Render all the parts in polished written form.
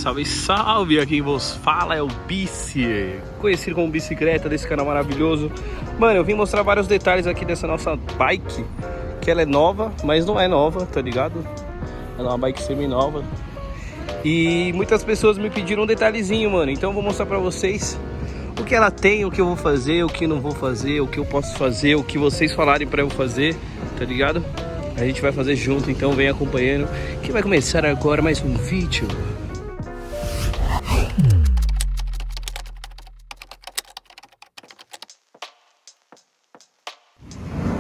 Salve, salve! Aqui quem vos fala é o Bici, conhecido como Bicicleta, desse canal maravilhoso. Mano, eu vim mostrar vários detalhes aqui dessa nossa bike, que ela é nova, mas não é nova, tá ligado? Ela é uma bike semi-nova. E muitas pessoas me pediram um detalhezinho, mano. Então eu vou mostrar pra vocês o que ela tem, o que eu vou fazer, o que não vou fazer, o que eu posso fazer, o que vocês falarem pra eu fazer, tá ligado? A gente vai fazer junto, então vem acompanhando, que vai começar agora mais um vídeo.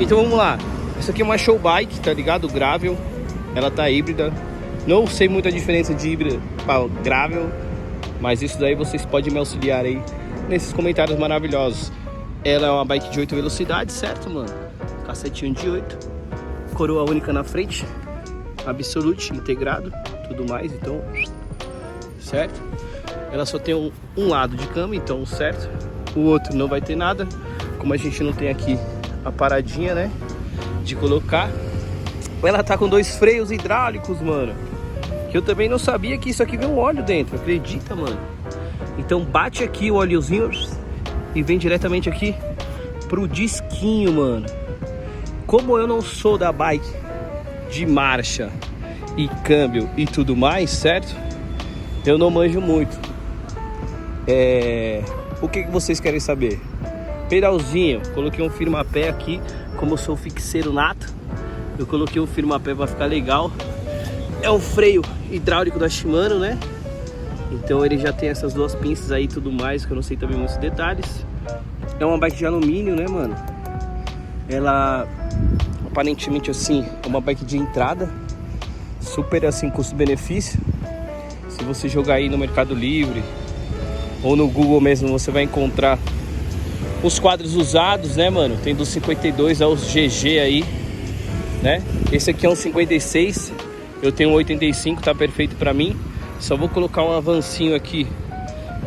Então vamos lá. Essa aqui é uma show bike, tá ligado? Gravel. Ela tá híbrida. Não sei muita diferença de híbrida para gravel, mas isso daí vocês podem me auxiliar aí nesses comentários maravilhosos. Ela é uma bike de 8 velocidades, certo, mano? Cacetinho de 8. Coroa única na frente. Absolute, integrado, tudo mais, então, certo? Ela só tem um lado de câmbio, então, certo? O outro não vai ter nada. Como a gente não tem aqui a paradinha, né, de colocar. Ela tá com 2 freios hidráulicos, mano, que eu também não sabia que isso aqui vem um óleo dentro, acredita, mano? Então bate aqui o óleozinho e vem diretamente aqui pro disquinho, mano. Como eu não sou da bike de marcha e câmbio e tudo mais, certo? Eu não manjo muito. O que vocês querem saber? Pedalzinho, coloquei um firmapé aqui. Como eu sou fixeiro nato, eu coloquei um firmapé para ficar legal. É um freio hidráulico da Shimano, né? Então ele já tem essas 2 pinças aí e tudo mais, que eu não sei também muitos detalhes. É uma bike de alumínio, né, mano? Ela aparentemente assim é uma bike de entrada, super assim custo-benefício. Se você jogar aí no Mercado Livre ou no Google mesmo, você vai encontrar os quadros usados, né, mano? Tem dos 52 aos GG aí, né? Esse aqui é um 56, eu tenho um 85, tá perfeito pra mim. Só vou colocar um avancinho aqui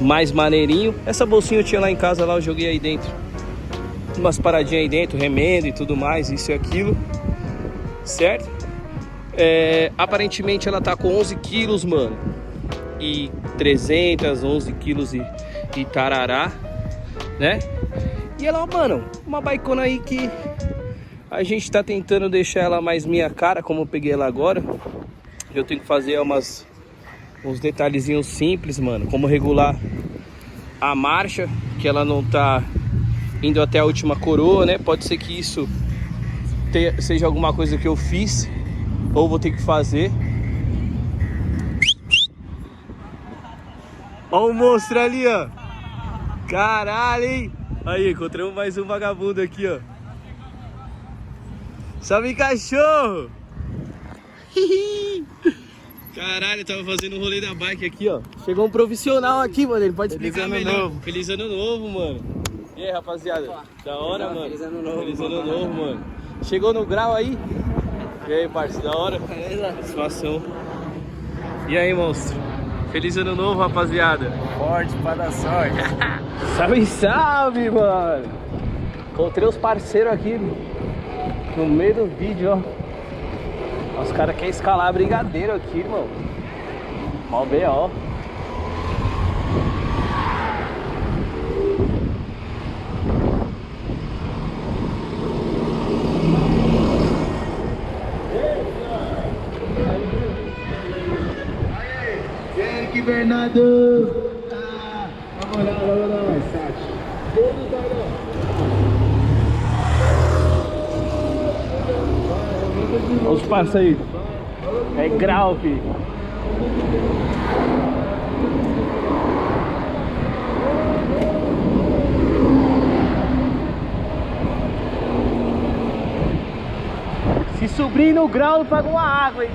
mais maneirinho. Essa bolsinha eu tinha lá em casa, lá eu joguei aí dentro umas paradinhas aí dentro, remendo e tudo mais, isso e aquilo, certo? Aparentemente ela tá com 11 quilos, mano, e 300, 11 quilos e tarará, né? E ela, mano, uma bikeona aí que a gente tá tentando deixar ela mais minha cara, como eu peguei ela agora. Eu tenho que fazer uns detalhezinhos simples, mano, como regular a marcha, que ela não tá indo até a última coroa, né? Pode ser que isso seja alguma coisa que eu fiz ou vou ter que fazer. Ó o monstro ali, ó. Caralho, hein? Aí, encontramos mais um vagabundo aqui, ó. Salve, cachorro! Caralho, eu tava fazendo um rolê da bike aqui, ó. Chegou um profissional aqui, mano. Ele pode explicar melhor. Feliz ano novo, mano. E aí, rapaziada? Da hora, mano. Feliz ano novo. Feliz ano novo, mano. Chegou no grau aí? E aí, parceiro? Da hora? Satisfação. E aí, monstro? Feliz ano novo, rapaziada. Forte para dar sorte. Salve, salve, mano. Encontrei os parceiros aqui no meio do vídeo, ó. Os caras querem escalar brigadeiro aqui, irmão. Ó o B.O. Eric Bernardo. Vamos lá, mais Sati. Olha os parceiros aí. É grau, filho. Se subir no grau, paga uma água, hein?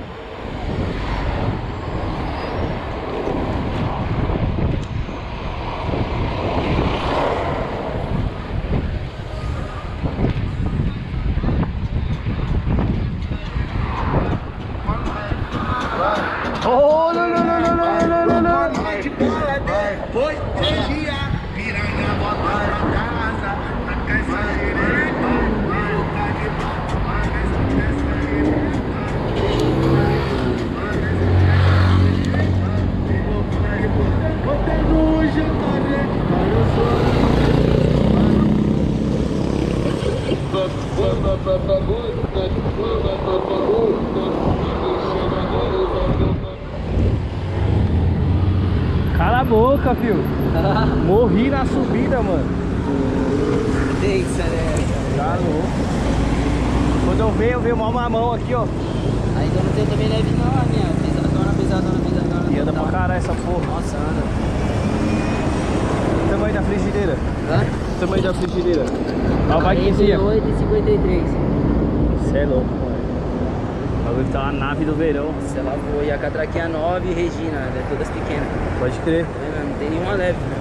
Oh, não, não, não, não, não, não, não, não. Depois de dia, piranha bota na casa, na casa direita, tá de a boca, filho. Morri na subida, mano. Deixa, né? Tá louco. Quando eu veio mal mamão aqui, ó. Aí eu não tenho também leve não, a minha. Pesadona. E anda pra caralho essa porra. Nossa, anda. O tamanho da frigideira. Hã? O tamanho da frigideira. Olha o bikezinha. 8,53. Você é louco, mano. O bagulho tá uma nave do verão. Você lá foi. E a catraquinha 9 e Regina, né? Todas pequenas. Pode crer. Não tem nenhuma leve, né?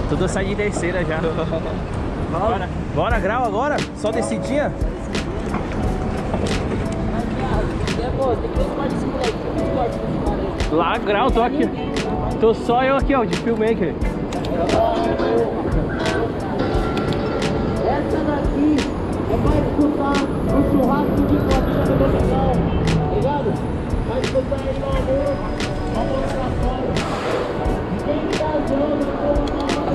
Tudo sai de terceira já. Bora. Bora, grau agora? Só descidinha? Lá, grau, tô aqui. Tô só eu aqui, ó, de filmmaker. Essa daqui é pra escutar o churrasco de costinha do domingão, tá ligado? Vai escutar aí no amor, amor pra fora. Quem tá zoando, como não vai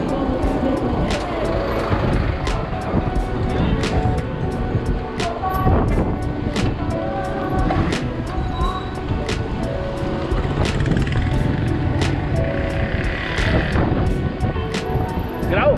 Grau?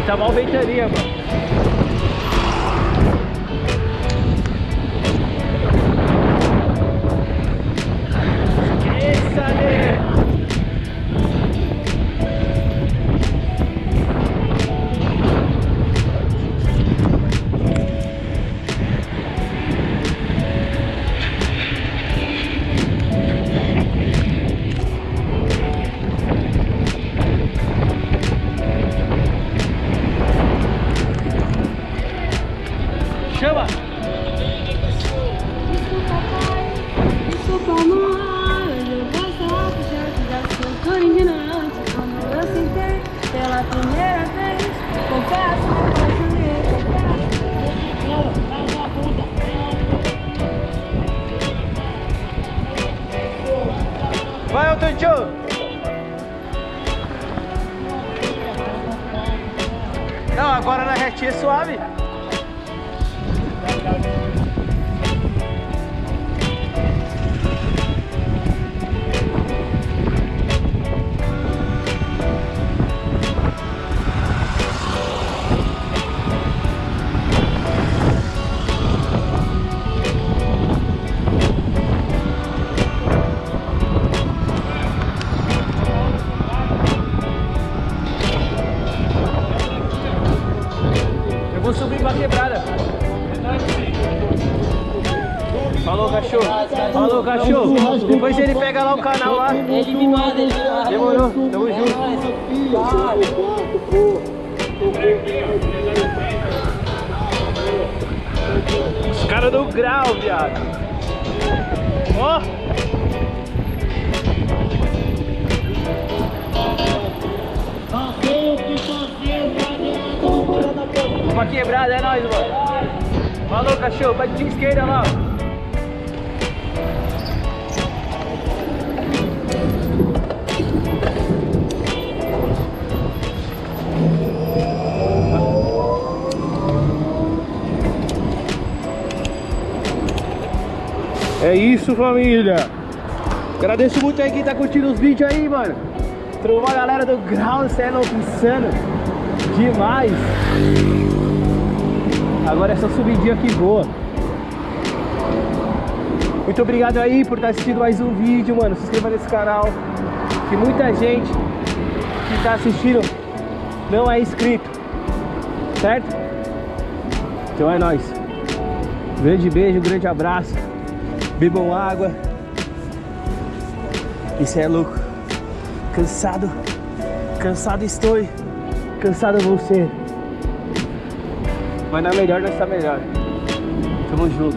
Tá mal ventania, mano. Esqueça, né? Chama! Desculpa, amor, eu vou só puxar que já sou corindiante. Quando eu sentei pela primeira vez, confesso, me apaixonei. Vai, Elton John! Não, agora na retinha é suave. Eu vou subir pra quebrada. Falou, cachorro. Falou, cachorro. Depois ele pega lá o canal lá. Ele me manda, ele me manda. Demorou, tamo junto. Os caras do grau, viado. Ó. Uma quebrada, é nóis, mano. Falou, cachorro. Vai de esquerda lá. É isso, família. Agradeço muito aí quem tá curtindo os vídeos aí, mano. Trouxe a galera do grau, você é louco, insano. Demais. Agora essa subidinha aqui boa. Muito obrigado aí por estar assistindo mais um vídeo, mano. Se inscreva nesse canal. Que muita gente que tá assistindo não é inscrito, certo? Então é nóis. Grande beijo, grande abraço. Bebam água. Isso é louco. Cansado. Cansado estou. Cansado vou ser. Mas na melhor nós tá melhor. Tamo junto.